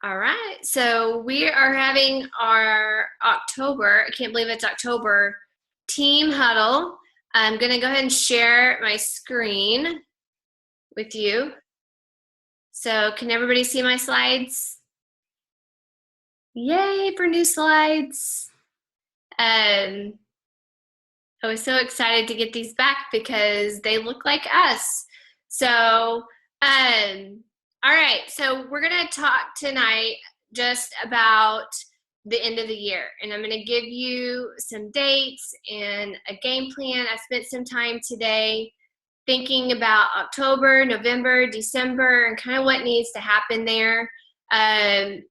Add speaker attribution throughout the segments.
Speaker 1: All right, so we are having our October, I can't believe it's October, team huddle. I'm going to go ahead and share my screen with you. So can everybody see my slides? Yay for new slides. I was so excited to get these back because they look like us. So, all right, so we're going to talk tonight just about the end of the year, and I'm going to give you some dates and a game plan. I spent some time today thinking about October, November, December, and kind of what needs to happen there.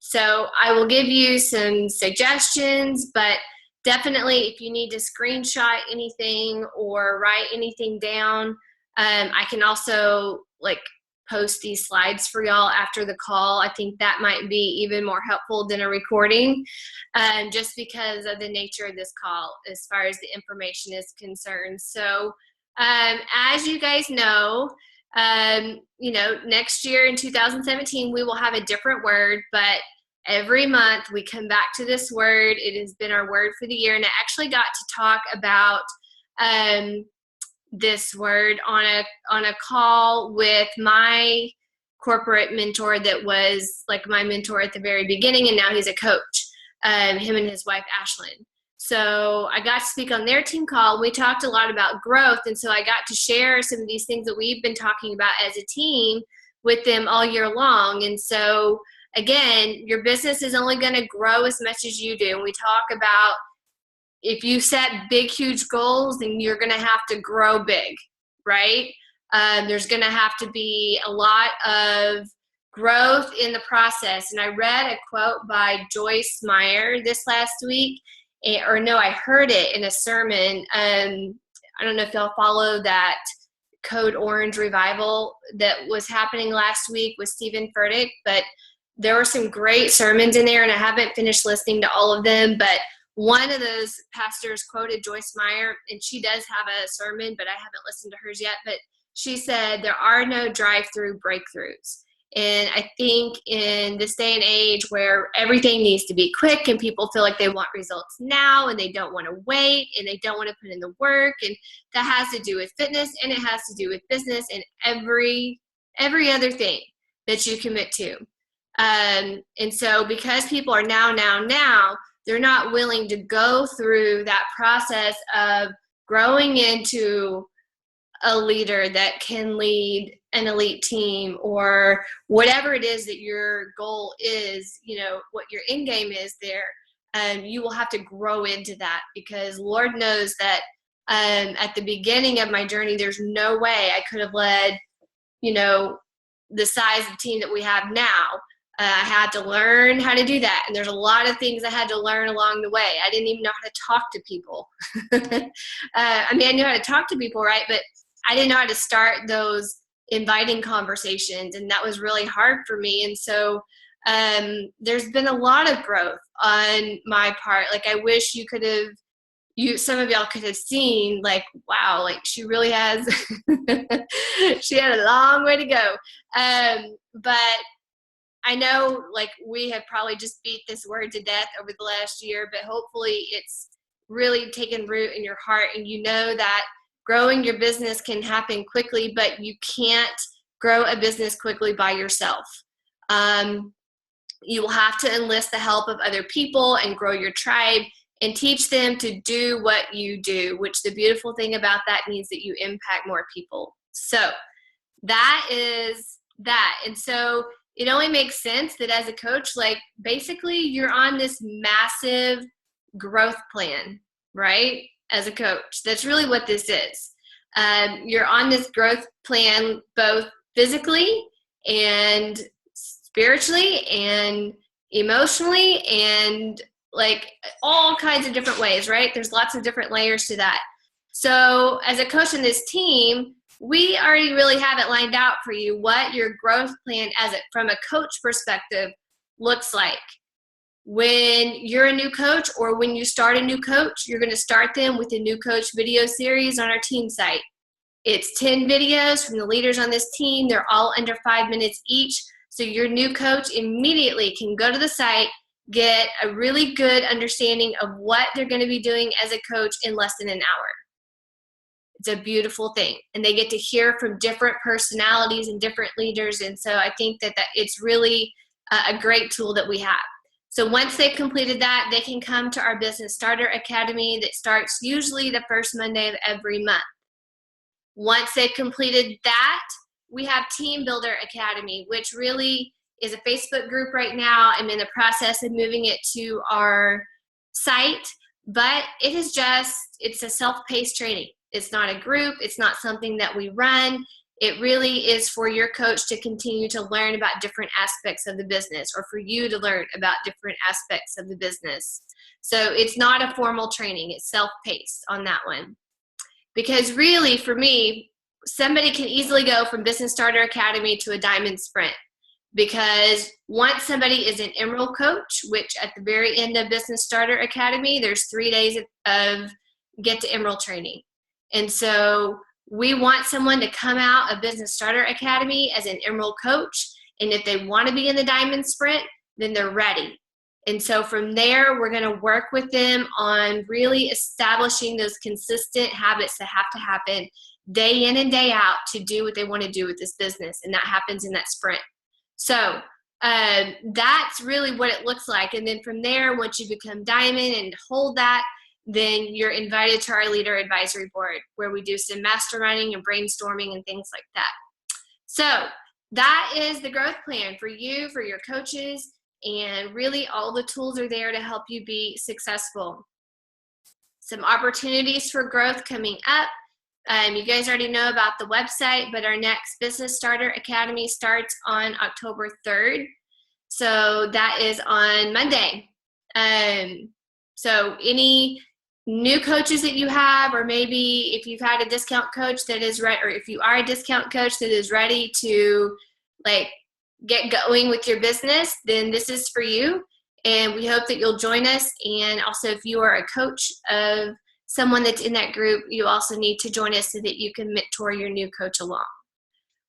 Speaker 1: So I will give you some suggestions, but definitely if you need to screenshot anything or write anything down, I can also post these slides for y'all after the call. I think that might be even more helpful than a recording, just because of the nature of this call as far as the information is concerned. So as you guys know, next year in 2017, we will have a different word, but every month we come back to this word. It has been our word for the year, and I actually got to talk about this word on a call with my corporate mentor that was like my mentor at the very beginning, and now he's a coach, him and his wife Ashlyn. So I got to speak on their team call. We talked a lot about growth, and so I got to share some of these things that we've been talking about as a team with them all year long. And so again, your business is only going to grow as much as you do. And we talk about if you set big, huge goals, then you're going to have to grow big, right? There's going to have to be a lot of growth in the process. And I read a quote by Joyce Meyer this last week, or no, I heard it in a sermon. I don't know if y'all follow that Code Orange revival that was happening last week with Stephen Furtick, but there were some great sermons in there, and I haven't finished listening to all of them, but one of those pastors quoted Joyce Meyer, and she does have a sermon, but I haven't listened to hers yet, but she said, there are no drive-through breakthroughs. And I think in this day and age where everything needs to be quick and people feel like they want results now and they don't want to wait and they don't want to put in the work, and that has to do with fitness and it has to do with business and every other thing that you commit to. And so because people are now, they're not willing to go through that process of growing into a leader that can lead an elite team or whatever it is that your goal is, what your end game is there. You will have to grow into that, because Lord knows that at the beginning of my journey, there's no way I could have led, the size of team that we have now. I had to learn how to do that. And there's a lot of things I had to learn along the way. I didn't even know how to talk to people. I knew how to talk to people, right? But I didn't know how to start those inviting conversations. And that was really hard for me. And so there's been a lot of growth on my part. I wish some of y'all could have seen, wow, she really has, she had a long way to go. But I know we have probably just beat this word to death over the last year, but hopefully it's really taken root in your heart, and you know that growing your business can happen quickly, but you can't grow a business quickly by yourself. You will have to enlist the help of other people and grow your tribe and teach them to do what you do, which the beautiful thing about that means that you impact more people. So that is that. And so it only makes sense that as a coach, basically you're on this massive growth plan, right? As a coach, that's really what this is. You're on this growth plan, both physically and spiritually and emotionally and all kinds of different ways, right? There's lots of different layers to that. So as a coach in this team, we already really have it lined out for you what your growth plan from a coach perspective looks like. When you're a new coach or when you start a new coach, you're going to start them with a new coach video series on our team site. It's 10 videos from the leaders on this team. They're all under 5 minutes each. So your new coach immediately can go to the site, get a really good understanding of what they're going to be doing as a coach in less than an hour. It's a beautiful thing. And they get to hear from different personalities and different leaders. And so I think that it's really a great tool that we have. So once they've completed that, they can come to our Business Starter Academy that starts usually the first Monday of every month. Once they've completed that, we have Team Builder Academy, which really is a Facebook group right now. I'm in the process of moving it to our site, but it's a self-paced training. It's not a group. It's not something that we run. It really is for your coach to continue to learn about different aspects of the business, or for you to learn about different aspects of the business. So it's not a formal training. It's self-paced on that one. Because really, for me, somebody can easily go from Business Starter Academy to a Diamond Sprint. Because once somebody is an Emerald coach, which at the very end of Business Starter Academy, there's 3 days of Get to Emerald training. And so we want someone to come out of Business Starter Academy as an Emerald coach. And if they want to be in the Diamond Sprint, then they're ready. And so from there, we're going to work with them on really establishing those consistent habits that have to happen day in and day out to do what they want to do with this business. And that happens in that sprint. So that's really what it looks like. And then from there, once you become Diamond and hold that, then you're invited to our Leader Advisory Board, where we do some masterminding and brainstorming and things like that. So that is the growth plan for you, for your coaches, and really all the tools are there to help you be successful. Some opportunities for growth coming up. You guys already know about the website, but our next Business Starter Academy starts on October 3rd. So that is on Monday. So any new coaches that you have, or maybe if you've had a discount coach that is ready, or if you are a discount coach that is ready to get going with your business, then this is for you. And we hope that you'll join us. And also, if you are a coach of someone that's in that group, you also need to join us so that you can mentor your new coach along.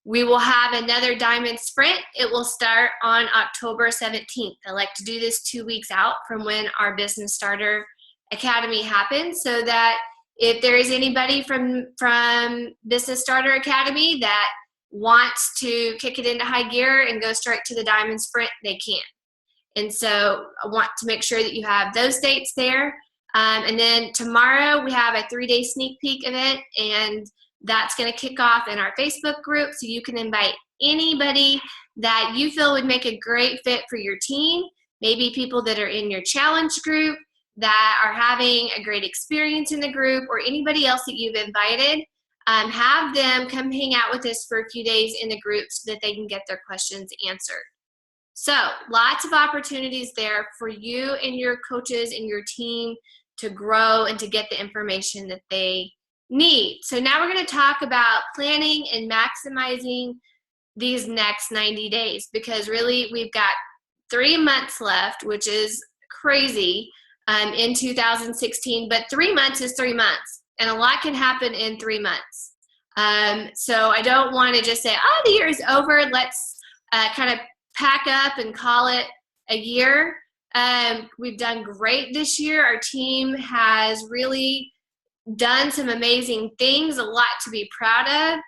Speaker 1: We will have another Diamond Sprint. It will start on October 17th. I like to do this 2 weeks out from when our Business Starter Academy happens, so that if there is anybody from Business Starter Academy that wants to kick it into high gear and go straight to the Diamond Sprint, they can. And so I want to make sure that you have those dates there. And then tomorrow we have a 3-day sneak peek event, and that's going to kick off in our Facebook group. So you can invite anybody that you feel would make a great fit for your team, maybe people that are in your challenge group that are having a great experience in the group, or anybody else that you've invited. Have them come hang out with us for a few days in the group so that they can get their questions answered. So lots of opportunities there for you and your coaches and your team to grow and to get the information that they need. So now we're going to talk about planning and maximizing these next 90 days, because really we've got 3 months left, which is crazy in 2016, but 3 months is 3 months, and a lot can happen in 3 months. So I don't want to just say, oh, the year is over, let's kind of pack up and call it a year. We've done great this year. Our team has really done some amazing things, a lot to be proud of.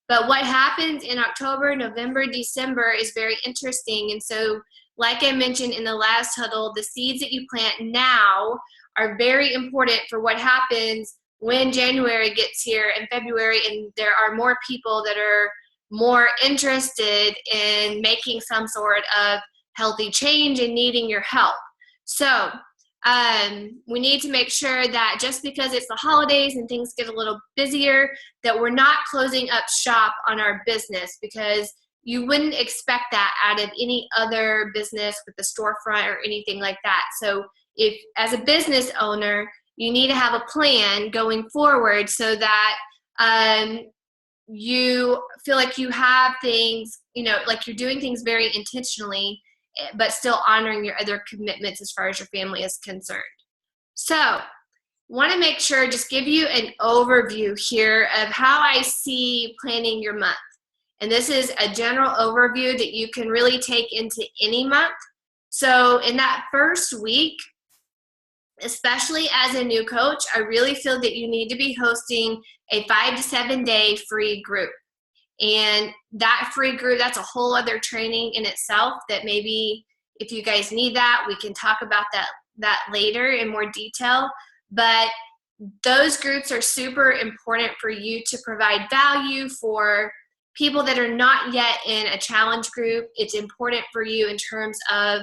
Speaker 1: But what happens in October, November, December is very interesting. And so, like I mentioned in the last huddle, the seeds that you plant now are very important for what happens when January gets here and February, and there are more people that are more interested in making some sort of healthy change and needing your help. So we need to make sure that just because it's the holidays and things get a little busier, that we're not closing up shop on our business, because you wouldn't expect that out of any other business with a storefront or anything like that. So if, as a business owner, you need to have a plan going forward so that you feel like you have things, like you're doing things very intentionally, but still honoring your other commitments as far as your family is concerned. So want to make sure, just give you an overview here of how I see planning your month. And this is a general overview that you can really take into any month. So in that first week, especially as a new coach, I really feel that you need to be hosting a 5 to 7 day free group. And that free group, that's a whole other training in itself that maybe if you guys need that, we can talk about that later in more detail. But those groups are super important for you to provide value for people that are not yet in a challenge group. It's important for you in terms of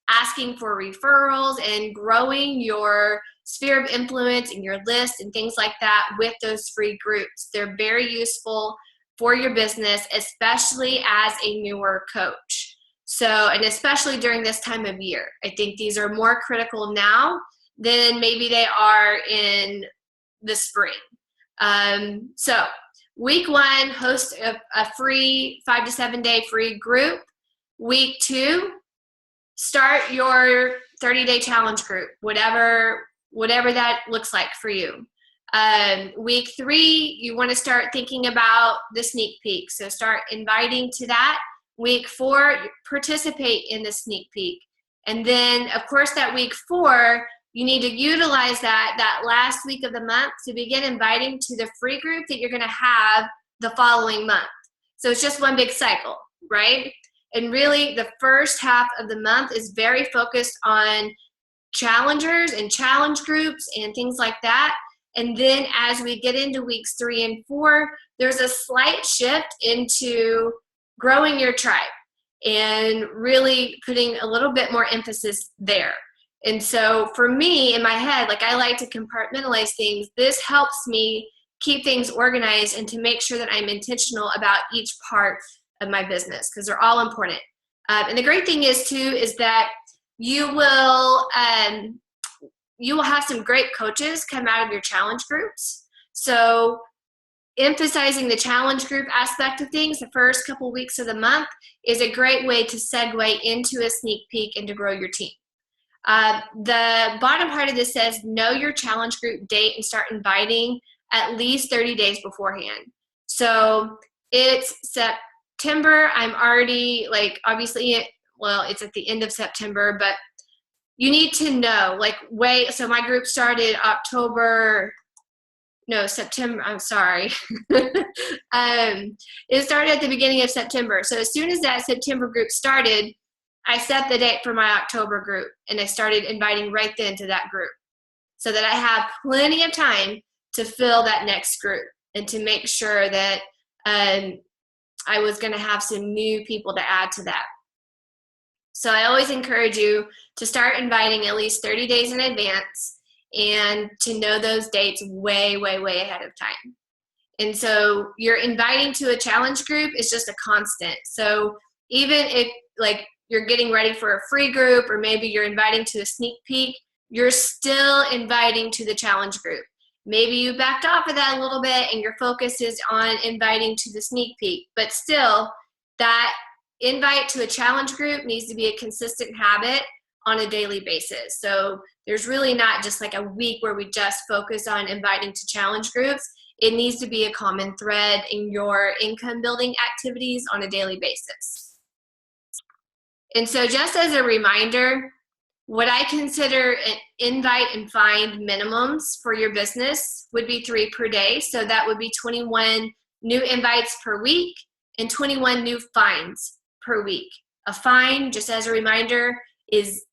Speaker 1: asking for referrals and growing your sphere of influence and your list and things like that with those free groups. They're very useful for your business, especially as a newer coach. So, and especially during this time of year. I think these are more critical now than maybe they are in the spring. So week 1, host a free 5 to 7 day free group. Week 2, start your 30-day challenge group, whatever that looks like for you. Week 3, you want to start thinking about the sneak peek. So start inviting to that. Week 4, participate in the sneak peek. And then, of course, that week 4, you need to utilize that last week of the month to begin inviting to the free group that you're going to have the following month. So it's just one big cycle, right? And really, the first half of the month is very focused on challengers and challenge groups and things like that. And then as we get into weeks 3 and 4, there's a slight shift into growing your tribe and really putting a little bit more emphasis there. And so for me, in my head, like I like to compartmentalize things. This helps me keep things organized and to make sure that I'm intentional about each part of my business because they're all important. And the great thing is too, is that you will have some great coaches come out of your challenge groups. So emphasizing the challenge group aspect of things the first couple weeks of the month is a great way to segue into a sneak peek and to grow your team. The bottom part of this says know your challenge group date and start inviting at least 30 days beforehand. So it's September. I'm already obviously, it's at the end of September, but you need to know so my group started September. I'm sorry. It started at the beginning of September. So as soon as that September group started, I set the date for my October group and I started inviting right then to that group so that I have plenty of time to fill that next group and to make sure that I was going to have some new people to add to that. So I always encourage you to start inviting at least 30 days in advance and to know those dates way, way, way ahead of time. And so you're inviting to a challenge group is just a constant. So even if you're getting ready for a free group or maybe you're inviting to a sneak peek, you're still inviting to the challenge group. Maybe you backed off of that a little bit and your focus is on inviting to the sneak peek, but still that invite to a challenge group needs to be a consistent habit on a daily basis. So there's really not just a week where we just focus on inviting to challenge groups. It needs to be a common thread in your income building activities on a daily basis. And so just as a reminder, what I consider an invite and find minimums for your business would be 3 per day. So that would be 21 new invites per week and 21 new finds per week. A find, just as a reminder, is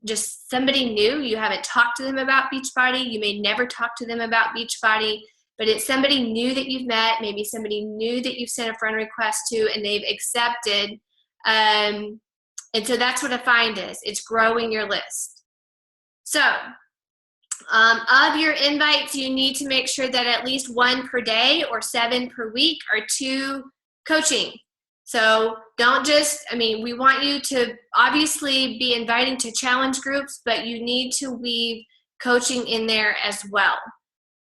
Speaker 1: just somebody new. You haven't talked to them about Beachbody. You may never talk to them about Beachbody, but it's somebody new that you've met, maybe somebody new that you've sent a friend request to and they've accepted. And so that's what a find is. It's growing your list. So of your invites, you need to make sure that at least 1 per day or 7 per week are to coaching. So don't we want you to obviously be inviting to challenge groups, but you need to weave coaching in there as well.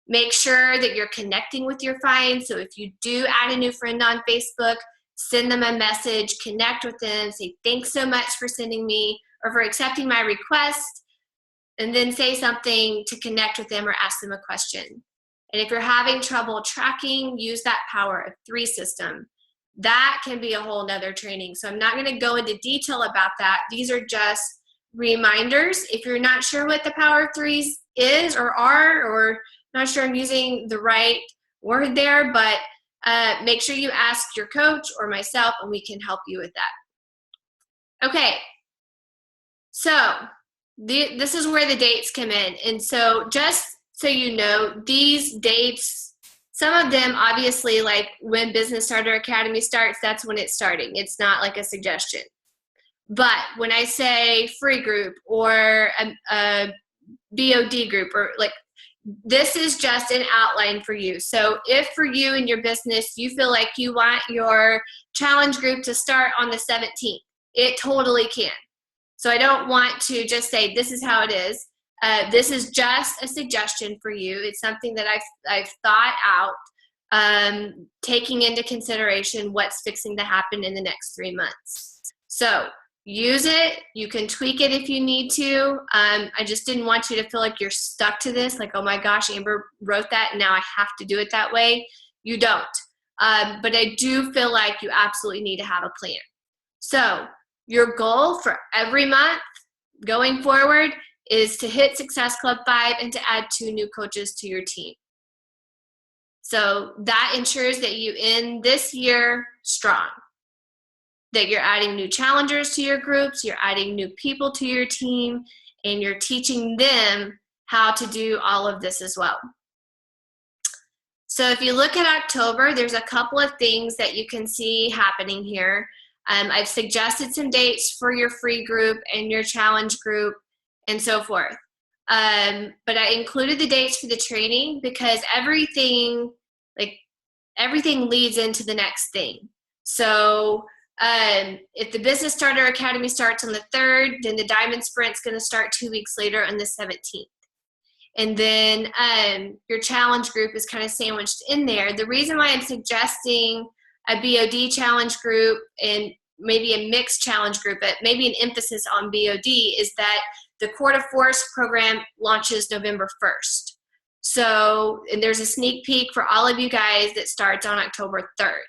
Speaker 1: Make sure that you're connecting with your finds. So if you do add a new friend on Facebook, send them a message, connect with them, say thanks so much for sending me or for accepting my request, and then say something to connect with them or ask them a question. And if you're having trouble tracking, use that power of 3 system. that can be a whole nother training. So I'm not going to go into detail about that. These are just reminders. If you're not sure what the Power of Threes is or are, or not sure I'm using the right word there, but make sure you ask your coach or myself and we can help you with that. Okay, so this is where the dates come in. And so just so you know, these dates, some of them obviously, like when Business Starter Academy starts, that's when it's starting. It's not like a suggestion. But when I say free group or a BOD group, or like, this is just an outline for you. So if for you and your business, you feel like you want your challenge group to start on the 17th, it totally can. So I don't want to just say this is how it is. This is just a suggestion for you. It's something that I've thought out, taking into consideration what's fixing to happen in the next 3 months. So use it. You can tweak it if you need to. I just didn't want you to feel like you're stuck to this, like, oh my gosh, Amber wrote that and now I have to do it that way. You don't. But I do feel like you absolutely need to have a plan. So your goal for every month going forward is to hit Success Club 5 and to add 2 new coaches to your team. So that ensures that you end this year strong, that you're adding new challengers to your groups, you're adding new people to your team, and you're teaching them how to do all of this as well. So if you look at October, there's a couple of things that you can see happening here. I've suggested some dates for your free group and your challenge group and so forth. But I included the dates for the training because everything leads into the next thing. So if the Business Starter Academy starts on the 3rd, then the Diamond Sprint's going to start 2 weeks later on the 17th. And then your challenge group is kind of sandwiched in there. The reason why I'm suggesting a BOD challenge group and maybe a mixed challenge group, but maybe an emphasis on BOD, is that the Court of Force program launches November 1st. So, and there's a sneak peek for all of you guys that starts on October 3rd.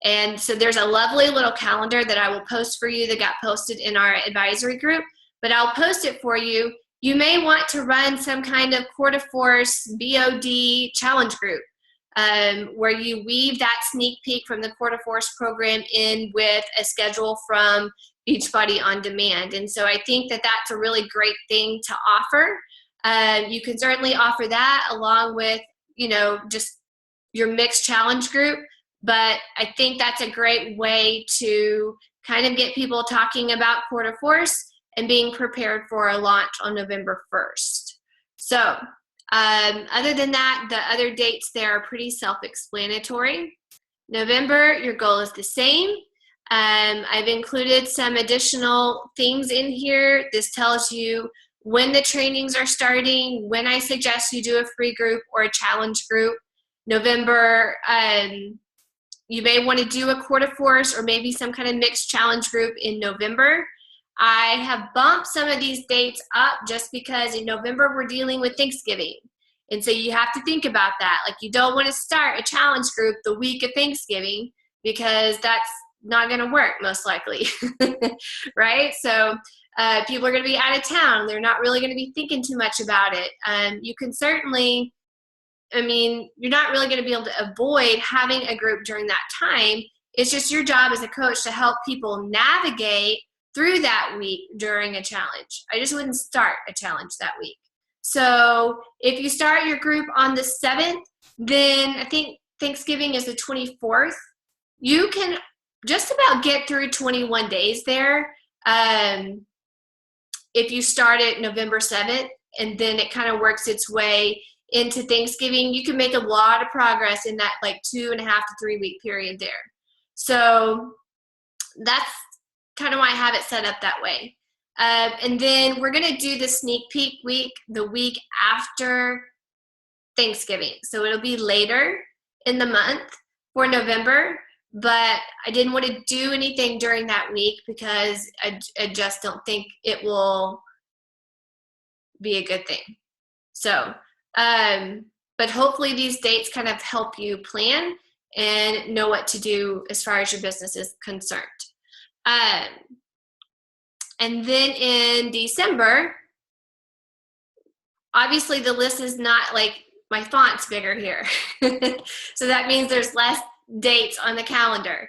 Speaker 1: And so there's a lovely little calendar that I will post for you that got posted in our advisory group, but I'll post it for you. You may want to run some kind of Court of Force BOD challenge group where you weave that sneak peek from the Court of Force program in with a schedule from Beachbody On Demand. And so I think that that's a really great thing to offer. You can certainly offer that along with, just your mixed challenge group. But I think that's a great way to kind of get people talking about Court of Force and being prepared for a launch on November 1st. So other than that, the other dates there are pretty self-explanatory. November, your goal is the same. I've included some additional things in here. This tells you when the trainings are starting, when I suggest you do a free group or a challenge group. November, you may want to do a Court of Force or maybe some kind of mixed challenge group in November. I have bumped some of these dates up just because in November we're dealing with Thanksgiving. And so you have to think about that. Like, you don't want to start a challenge group the week of Thanksgiving because that's not going to work most likely, right? So people are going to be out of town. They're not really going to be thinking too much about it. You can certainly, you're not really going to be able to avoid having a group during that time. It's just your job as a coach to help people navigate through that week during a challenge. I just wouldn't start a challenge that week. So if you start your group on the 7th, then I think Thanksgiving is the 24th. You can just about get through 21 days there. If you start it November 7th, and then it kind of works its way into Thanksgiving, you can make a lot of progress in that 2.5 to 3 week period there. So that's kind of why I have it set up that way. And then we're going to do the sneak peek week the week after Thanksgiving. So it'll be later in the month for November, but I didn't want to do anything during that week because I just don't think it will be a good thing. So, but hopefully these dates kind of help you plan and know what to do as far as your business is concerned. And then in December, obviously the list is not like, my font's bigger here. So that means there's less dates on the calendar.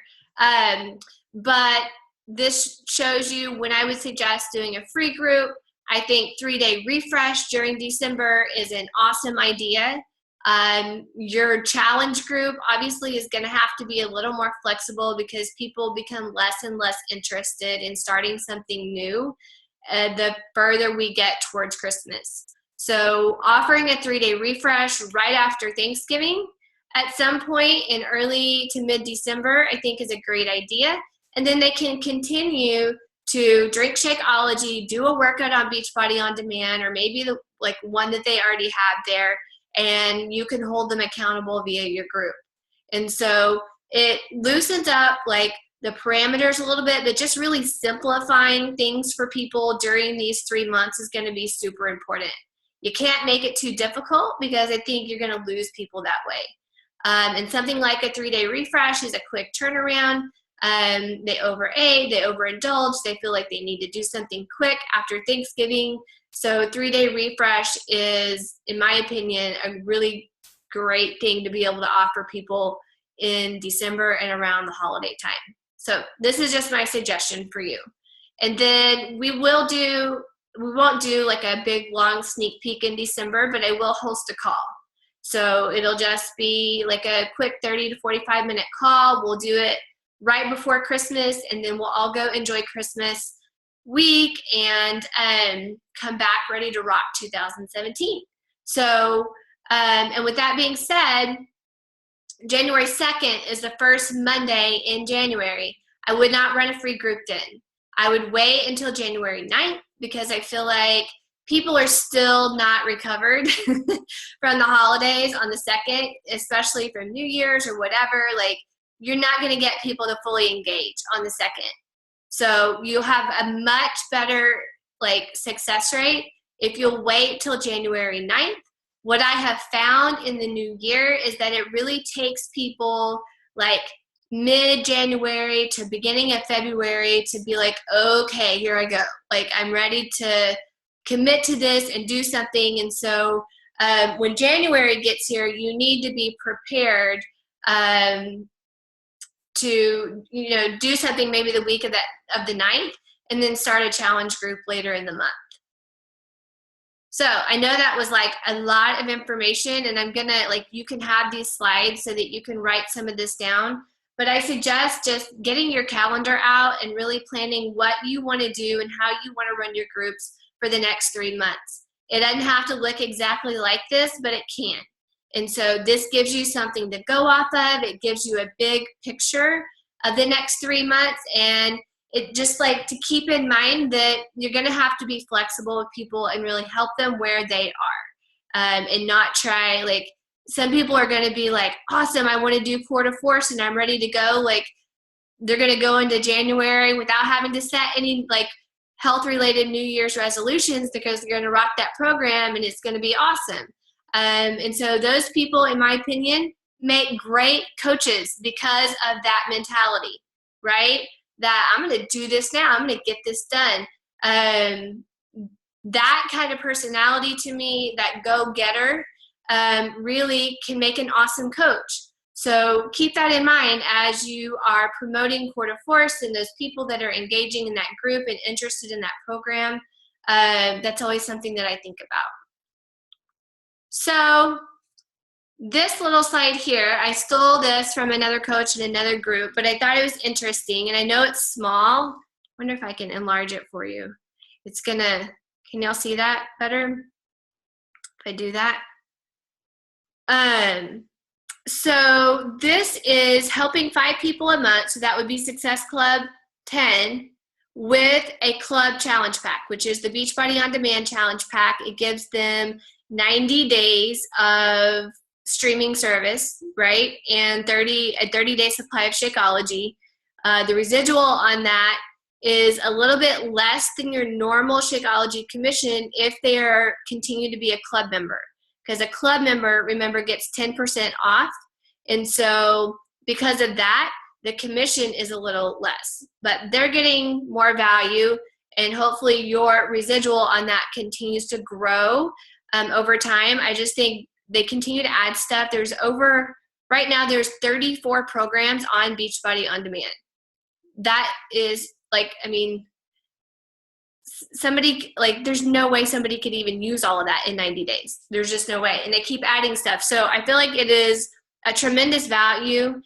Speaker 1: But this shows you when I would suggest doing a free group. I think 3-day refresh during December is an awesome idea. Your challenge group obviously is going to have to be a little more flexible because people become less and less interested in starting something new the further we get towards Christmas. So offering a 3-day refresh right after Thanksgiving at some point in early to mid-December, I think is a great idea. And then they can continue to drink Shakeology, do a workout on Beachbody On Demand, or maybe the one that they already have there, and you can hold them accountable via your group. And so it loosens up the parameters a little bit, but just really simplifying things for people during these 3 months is going to be super important. You can't make it too difficult because I think you're going to lose people that way. And something like a 3-day refresh is a quick turnaround. They overate, they overindulge, they feel like they need to do something quick after Thanksgiving. So 3-day refresh is, in my opinion, a really great thing to be able to offer people in December and around the holiday time. So this is just my suggestion for you. And then we won't do like a big long sneak peek in December, but I will host a call. So it'll just be like a quick 30 to 45 minute call. We'll do it right before Christmas, and then we'll all go enjoy Christmas week and come back ready to rock 2017. So, and with that being said, January 2nd is the first Monday in January. I would not run a free group then. I would wait until January 9th because I feel like people are still not recovered from the holidays on the 2nd, especially from New Year's or whatever. You're not going to get people to fully engage on the 2nd. So you'll have a much better success rate if you'll wait till January 9th. What I have found in the new year is that it really takes people mid-January to beginning of February to be okay, here I go. I'm ready to commit to this and do something. And so when January gets here, you need to be prepared to do something maybe the week of the 9th, and then start a challenge group later in the month. So I know that was a lot of information, and I'm gonna you can have these slides so that you can write some of this down, but I suggest just getting your calendar out and really planning what you want to do and how you want to run your groups for the next 3 months. It doesn't have to look exactly like this, but it can. And so this gives you something to go off of. It gives you a big picture of the next 3 months, and it just to keep in mind that you're going to have to be flexible with people and really help them where they are, and not try some people are going to be awesome, I want to do Core to Force and I'm ready to go. They're going to go into January without having to set any health related New Year's resolutions because they're going to rock that program and it's going to be awesome. And so those people, in my opinion, make great coaches because of that mentality, right? That I'm going to do this now. I'm going to get this done. That kind of personality to me, that go-getter, really can make an awesome coach. So keep that in mind as you are promoting Core to Force and those people that are engaging in that group and interested in that program. That's always something that I think about. So this little slide here, I stole this from another coach in another group, but I thought it was interesting, and I know it's small. I wonder if I can enlarge it for you. It's gonna, can y'all see that better if I do that? So this is helping 5 people a month, so that would be Success Club 10, with a club challenge pack, which is the Beachbody On Demand challenge pack. It gives them 90 days of streaming service, right? And a 30-day supply of Shakeology. The residual on that is a little bit less than your normal Shakeology commission if they are continue to be a club member. Because a club member, remember, gets 10% off. And so because of that, the commission is a little less, but they're getting more value, and hopefully your residual on that continues to grow over time. I just think they continue to add stuff. Right now there's 34 programs on Beachbody On Demand. That is like, I mean, there's no way somebody could even use all of that in 90 days. There's just no way. And they keep adding stuff. So I feel like it is a tremendous value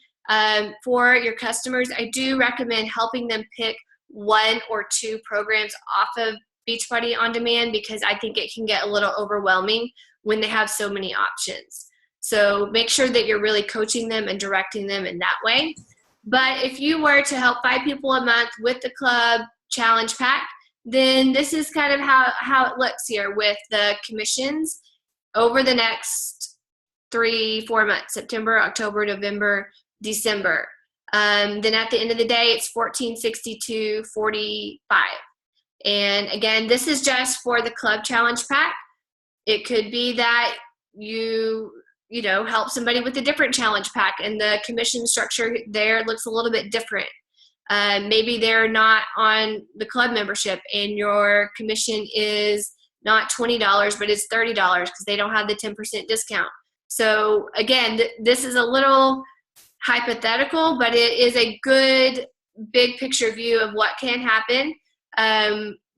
Speaker 1: for your customers. I do recommend helping them pick 1 or 2 programs off of Beachbody On Demand, because I think it can get a little overwhelming when they have so many options. So make sure that you're really coaching them and directing them in that way. But if you were to help 5 people a month with the club challenge pack, then this is kind of how it looks here with the commissions over the next 3-4 months: September, October, November, December. Then at the end of the day, it's $1462.45. And again, this is just for the club challenge pack. It could be that you help somebody with a different challenge pack, and the commission structure there looks a little bit different. Maybe they're not on the club membership and your commission is not $20, but it's $30 because they don't have the 10% discount. So again, this is a little hypothetical, but it is a good big picture view of what can happen.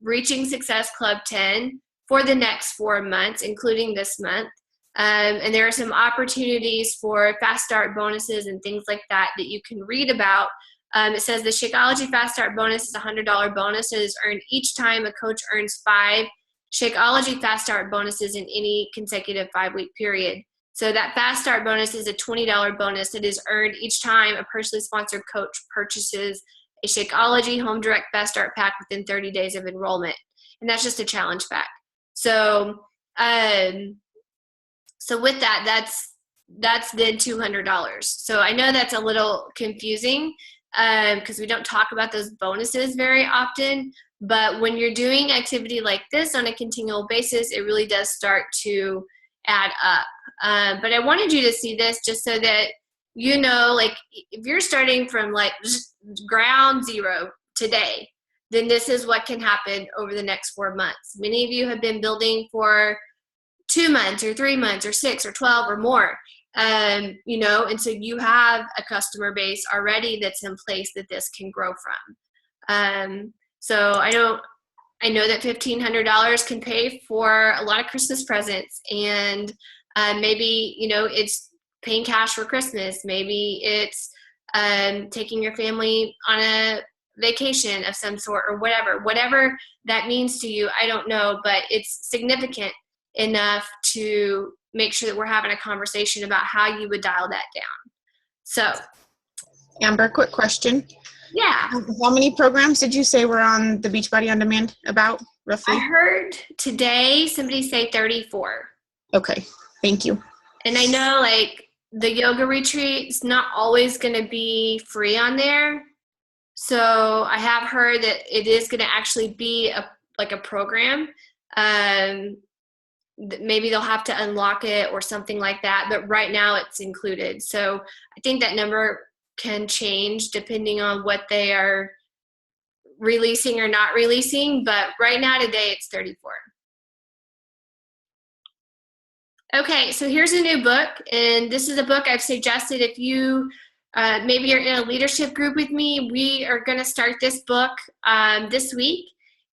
Speaker 1: Reaching Success Club 10 for the next 4 months, including this month. And there are some opportunities for fast start bonuses and things like that you can read about. It says the Shakeology Fast Start bonus is a $100 bonus that is earned each time a coach earns 5 Shakeology Fast Start bonuses in any consecutive 5-week period. So that Fast Start bonus is a $20 bonus that is earned each time a personally sponsored coach purchases a Shakeology Home Direct Fast Start pack within 30 days of enrollment. And that's just a challenge pack. So with that, that's then $200. So I know that's a little confusing because we don't talk about those bonuses very often. But when you're doing activity like this on a continual basis, it really does start to add up. But I wanted you to see this just so that like if you're starting from like just ground zero today, then this is what can happen over the next 4 months. Many of you have been building for 2 months or 3 months or 6 or 12 or more. And so you have a customer base already that's in place that this can grow from. So I know that $1,500 can pay for a lot of Christmas presents, and maybe, it's paying cash for Christmas. Maybe it's taking your family on a vacation of some sort or whatever that means to you. I don't know, but it's significant enough to make sure that we're having a conversation about how you would dial that down. So,
Speaker 2: Amber, quick question.
Speaker 1: Yeah.
Speaker 2: How many programs did you say were on the Beachbody On Demand about, roughly?
Speaker 1: I heard today somebody say 34.
Speaker 2: Okay, thank you.
Speaker 1: And I know like the yoga retreat is not always going to be free on there. So I have heard that it is going to actually be a program. Maybe they'll have to unlock it or something like that, but right now it's included. So I think that number can change depending on what they are releasing or not releasing, but right now today it's 34. Okay, so here's a new book, and this is a book I've suggested if you maybe you're in a leadership group with me. We are going to start this book this week.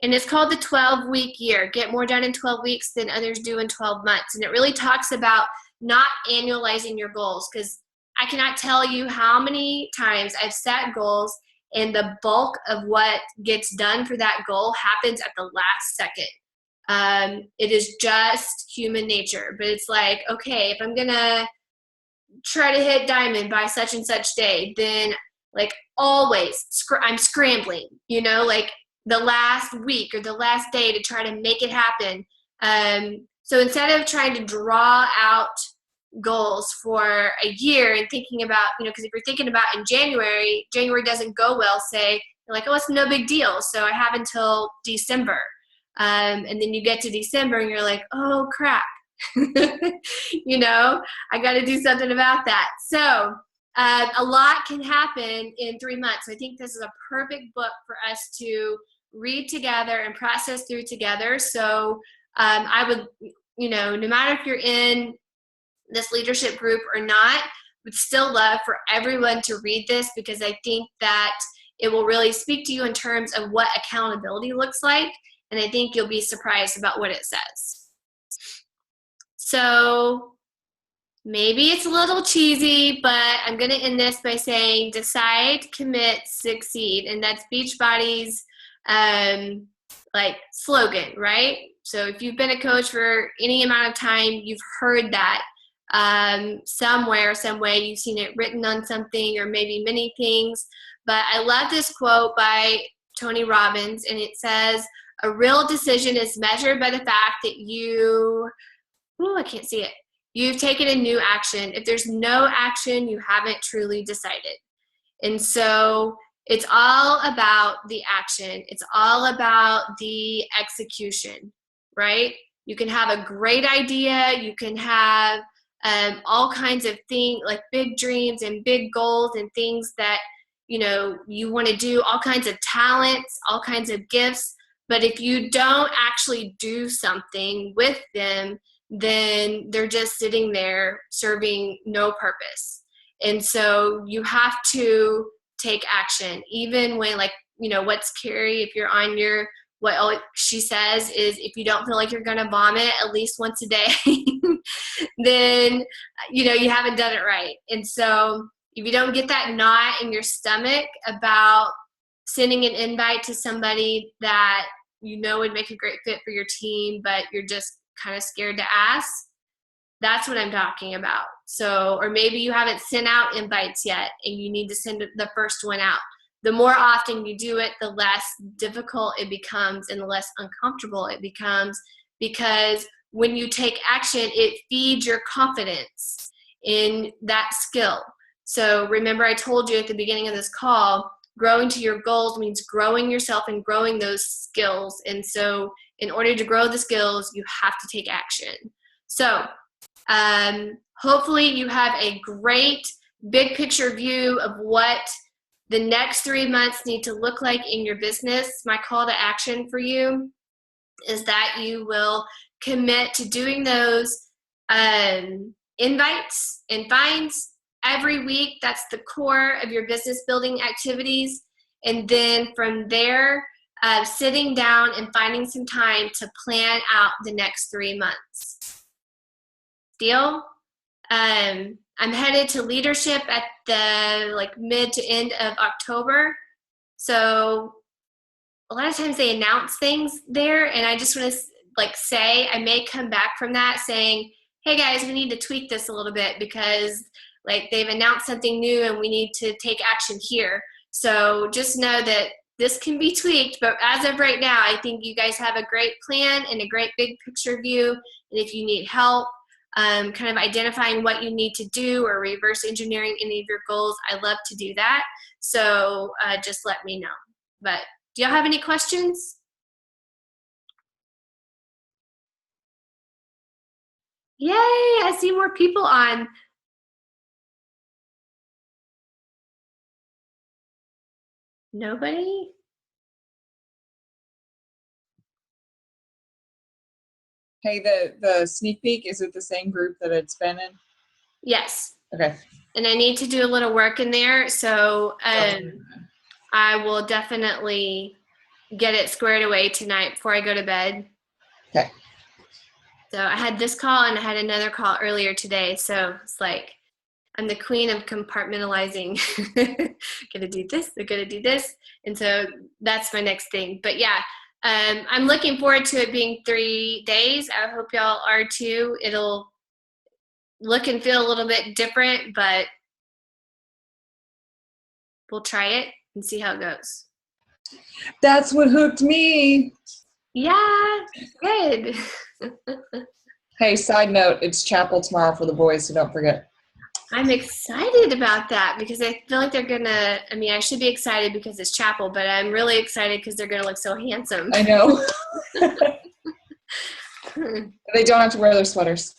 Speaker 1: And it's called the 12-week year. Get more done in 12 weeks than others do in 12 months. And it really talks about not annualizing your goals, because I cannot tell you how many times I've set goals and the bulk of what gets done for that goal happens at the last second. It is just human nature. But it's like, okay, if I'm going to try to hit diamond by such and such day, then like always I'm scrambling, like the last week or the last day to try to make it happen. So instead of trying to draw out goals for a year and thinking about, because if you're thinking about in January doesn't go well, say, you're like, oh, it's no big deal. So I have until December. And then you get to December and you're like, oh, crap. I got to do something about that. So a lot can happen in 3 months. So I think this is a perfect book for us to read together and process through together. So I would, no matter if you're in this leadership group or not, would still love for everyone to read this, because I think that it will really speak to you in terms of what accountability looks like. And I think you'll be surprised about what it says. So maybe it's a little cheesy, but I'm going to end this by saying decide, commit, succeed. And that's Beachbody's slogan, right? So if you've been a coach for any amount of time, you've heard that somewhere, some way. You've seen it written on something or maybe many things. But I love this quote by Tony Robbins, and it says, a real decision is measured by the fact that I can't see it. You've taken a new action. If there's no action, you haven't truly decided. And so it's all about the action. It's all about the execution, right? You can have a great idea. You can have all kinds of things, like big dreams and big goals and things that, you want to do, all kinds of talents, all kinds of gifts. But if you don't actually do something with them, then they're just sitting there serving no purpose. And so you have to take action, even when, what's Carrie, if you're on what she says is, if you don't feel like you're going to vomit at least once a day, then, you haven't done it right. And so if you don't get that knot in your stomach about sending an invite to somebody that would make a great fit for your team, but you're just kind of scared to ask, that's what I'm talking about. So, or maybe you haven't sent out invites yet and you need to send the first one out. The more often you do it, the less difficult it becomes and the less uncomfortable it becomes, because when you take action, it feeds your confidence in that skill. So remember, I told you at the beginning of this call, growing to your goals means growing yourself and growing those skills. And so in order to grow the skills, you have to take action. So hopefully you have a great big picture view of what the next 3 months need to look like in your business. My call to action for you is that you will commit to doing those invites and finds every week. That's the core of your business building activities. And then from there, sitting down and finding some time to plan out the next 3 months. Deal? I'm headed to leadership at the mid to end of October. So a lot of times they announce things there, and I just want to say, I may come back from that saying, hey guys, we need to tweak this a little bit because they've announced something new and we need to take action here. So just know that this can be tweaked, but as of right now, I think you guys have a great plan and a great big picture view. And if you need help kind of identifying what you need to do or reverse engineering any of your goals, I love to do that. So just let me know. But do y'all have any questions? Yay, I see more people on. Nobody?
Speaker 3: Hey, the sneak peek, is it the same group that it's been in?
Speaker 1: Yes.
Speaker 3: Okay.
Speaker 1: And I need to do a little work in there, so I will definitely get it squared away tonight before I go to bed.
Speaker 3: Okay.
Speaker 1: So I had this call and I had another call earlier today, so it's I'm the queen of compartmentalizing. Gonna do this, they're gonna do this, and so that's my next thing. But yeah, I'm looking forward to it being 3 days. I hope y'all are too. It'll look and feel a little bit different, but we'll try it and see how it goes.
Speaker 3: That's what hooked me.
Speaker 1: Yeah, good.
Speaker 3: Hey, side note, it's chapel tomorrow for the boys, so don't forget.
Speaker 1: I'm excited about that because I feel like they're gonna, I should be excited because it's chapel, but I'm really excited because they're gonna look so handsome.
Speaker 3: I know. They don't have to wear their sweaters.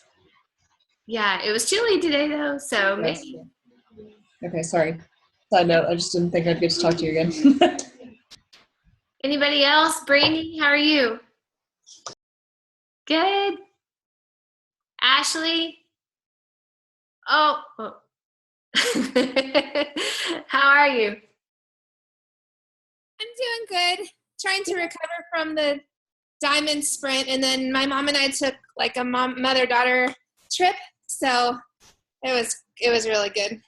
Speaker 1: Yeah, it was chilly today though, so maybe.
Speaker 3: Okay, sorry. Side note, I just didn't think I'd get to talk to you again.
Speaker 1: Anybody else? Brandy, how are you? Good. Ashley? Oh. How are you?
Speaker 4: I'm doing good. Trying to recover from the diamond sprint, and then my mom and I took like a mother-daughter trip, so it was really good.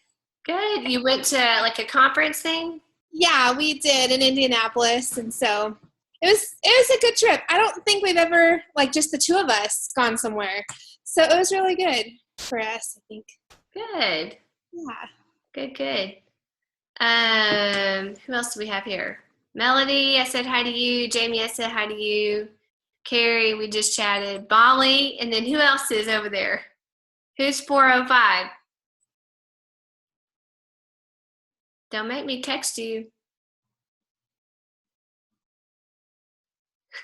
Speaker 1: Good. You went to like a conference thing?
Speaker 4: Yeah, we did in Indianapolis, and so it was a good trip. I don't think we've ever, like, just the two of us gone somewhere, so it was really good for us, I think.
Speaker 1: Good.
Speaker 4: Yeah.
Speaker 1: Good. Who else do we have here? Melody, I said hi to you. Jamie, I said hi to you. Carrie, we just chatted. Molly, and then who else is over there? Who's 405? Don't make me text you.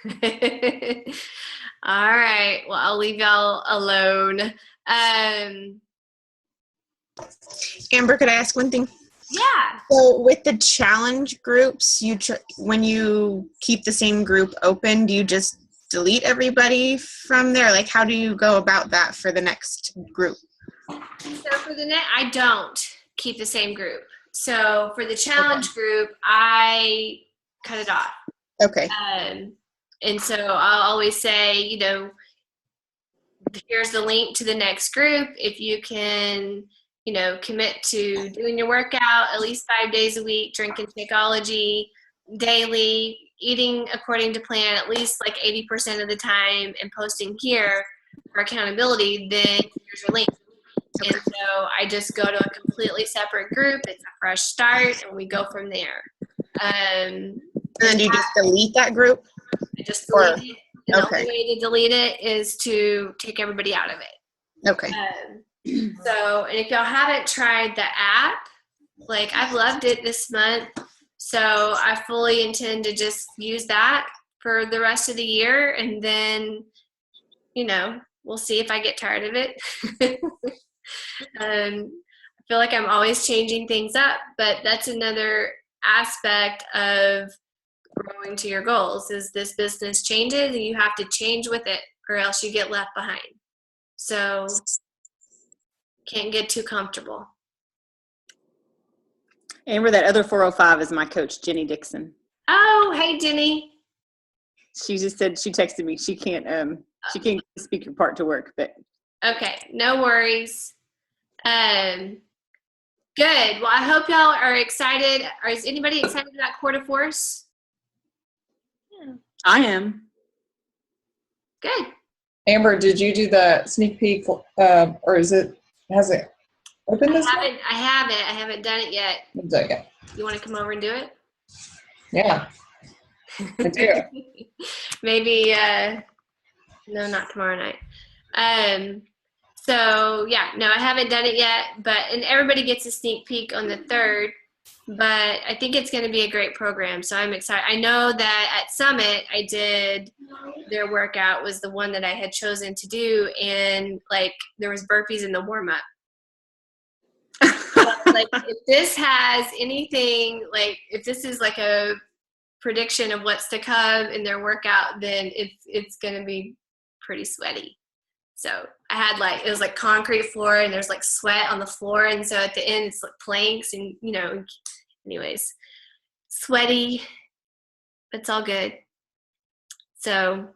Speaker 1: All right. Well, I'll leave y'all alone.
Speaker 2: Amber, could I ask one thing?
Speaker 1: Yeah.
Speaker 2: So with the challenge groups, when you keep the same group open, do you just delete everybody from there? Like, how do you go about that for the next group?
Speaker 1: So for the I don't keep the same group. So for the challenge group, I cut it off.
Speaker 2: Okay.
Speaker 1: And so I'll always say, here's the link to the next group. If you can, commit to doing your workout at least 5 days a week, drinking Shakeology daily, eating according to plan at least like 80% of the time, and posting here for accountability, then here's your link. Okay. And so I just go to a completely separate group. It's a fresh start, and we go from there.
Speaker 2: And then do you just delete that group?
Speaker 1: I just delete it. And
Speaker 2: okay.
Speaker 1: The only way to delete it is to take everybody out of it.
Speaker 2: Okay.
Speaker 1: So, and if y'all haven't tried the app, like, I've loved it this month. So I fully intend to just use that for the rest of the year. And then, we'll see if I get tired of it. I feel like I'm always changing things up, but that's another aspect of growing to your goals. Is this business changes and you have to change with it, or else you get left behind. So can't get too comfortable.
Speaker 5: Amber, that other 405 is my coach, Jenny Dixon.
Speaker 1: Oh, hey, Jenny.
Speaker 5: She just said, she texted me, she can't speak your part to work, but.
Speaker 1: Okay, no worries. Good. Well, I hope y'all are excited. Is anybody excited about Quarter Force?
Speaker 5: Yeah. I am.
Speaker 1: Good.
Speaker 3: Amber, did you do the sneak peek, or has it opened this month?
Speaker 1: I haven't done it yet.
Speaker 3: Okay.
Speaker 1: You want to come over and do it?
Speaker 3: Yeah. I do.
Speaker 1: Maybe, no, not tomorrow night. So yeah, no, I haven't done it yet, and everybody gets a sneak peek on the 3rd, but I think it's going to be a great program. So I'm excited. I know that at Summit, I did their workout was the one that I had chosen to do. And like, there was burpees in the warm up. Like, if this has anything, like if this is like a prediction of what's to come in their workout, then it's going to be pretty sweaty. So I had it was like concrete floor, and there's like sweat on the floor. And so at the end, it's like planks and, anyways, sweaty, but it's all good. So,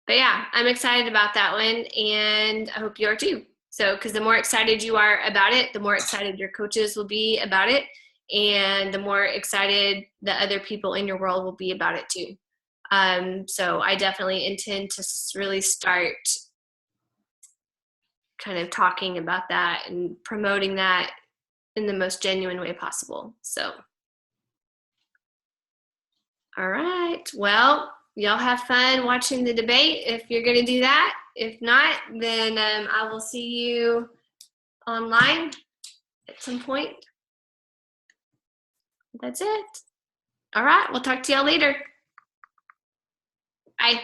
Speaker 1: but yeah, I'm excited about that one, and I hope you are too. So, because the more excited you are about it, the more excited your coaches will be about it, and the more excited the other people in your world will be about it too. So I definitely intend to really start kind of talking about that and promoting that in the most genuine way possible. So, all right. Well, y'all have fun watching the debate if you're going to do that. If not, then I will see you online at some point. That's it. All right. We'll talk to y'all later. Bye.